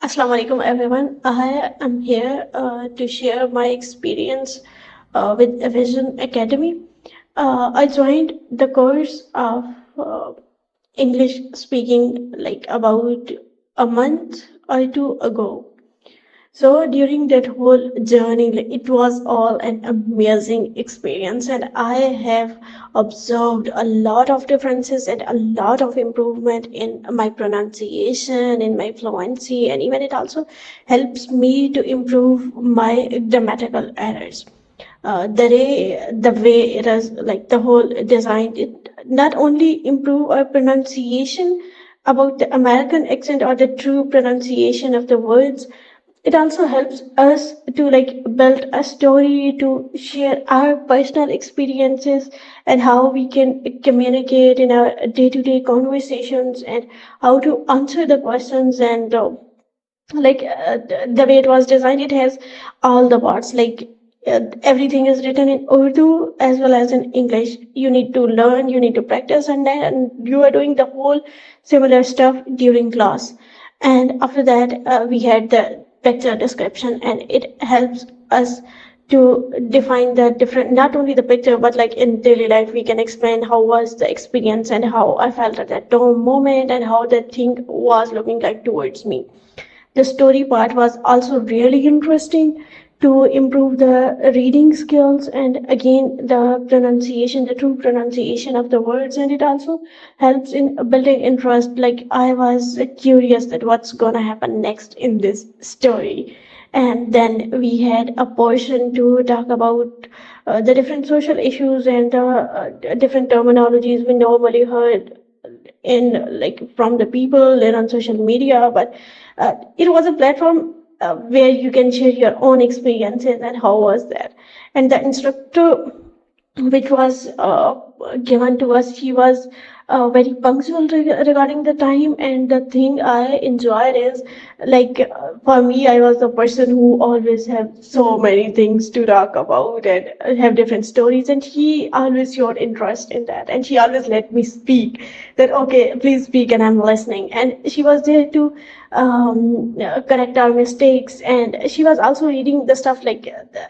Assalamu alaikum everyone. I am here to share my experience with Evision Academy. I joined the course of English speaking like about a month or two ago. So during that whole journey, like, it was all an amazing experience, and I have observed a lot of differences and a lot of improvement in my pronunciation, in my fluency, and even it also helps me to improve my grammatical errors. The way it is like the whole design, it not only improve our pronunciation about the American accent or the true pronunciation of the words, it also helps us to like build a story to share our personal experiences and how we can communicate in our day-to-day conversations and how to answer the questions and the way it was designed, it has all the parts like everything is written in Urdu as well as in English. You need to learn, you need to practice, and then you are doing the whole similar stuff during class. And after that, we had the picture description, and it helps us to define the different, not only the picture, but like in daily life, we can explain how was the experience and how I felt at that moment and how the thing was looking like towards me. The story part was also really interesting to improve the reading skills and again the pronunciation, the true pronunciation of the words, and it also helps in building interest. Like I was curious that what's gonna happen next in this story. And then we had a portion to talk about the different social issues and the different terminologies we normally heard in like from the people and on social media, but it was a platform where you can share your own experiences and how was that. And the instructor which was given to us, he was very punctual regarding the time. And the thing I enjoyed is like for me, I was the person who always have so many things to talk about and have different stories, and he always showed interest in that, and she always let me speak. That okay, please speak, and I'm listening. And she was there to correct our mistakes, and she was also reading the stuff like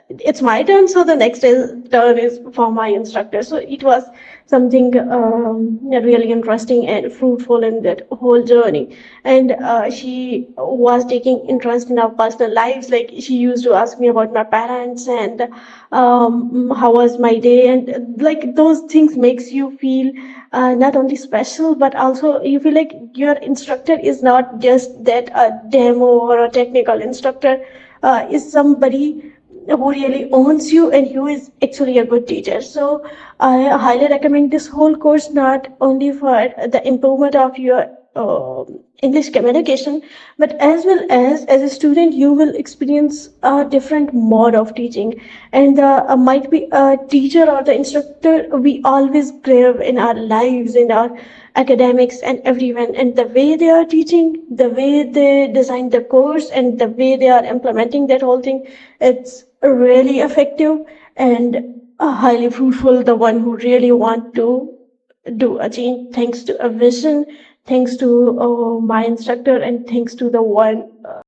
it's my turn, so the next turn is for my instructor. So it was something really interesting and fruitful in that whole journey. And she was taking interest in our personal lives. Like she used to ask me about my parents and how was my day, and like those things makes you feel not only special, but also you feel like your instructor is not just that a demo or a technical instructor, is somebody who really owns you and who is actually a good teacher. So I highly recommend this whole course, not only for the improvement of your English communication, but as a student, you will experience a different mode of teaching. And might be a teacher or the instructor we always crave in our lives, in our academics and everyone. And the way they are teaching, the way they design the course, and the way they are implementing that whole thing, it's really effective and highly fruitful. The one who really want to do a change, thanks to a vision, thanks to my instructor, and thanks to the one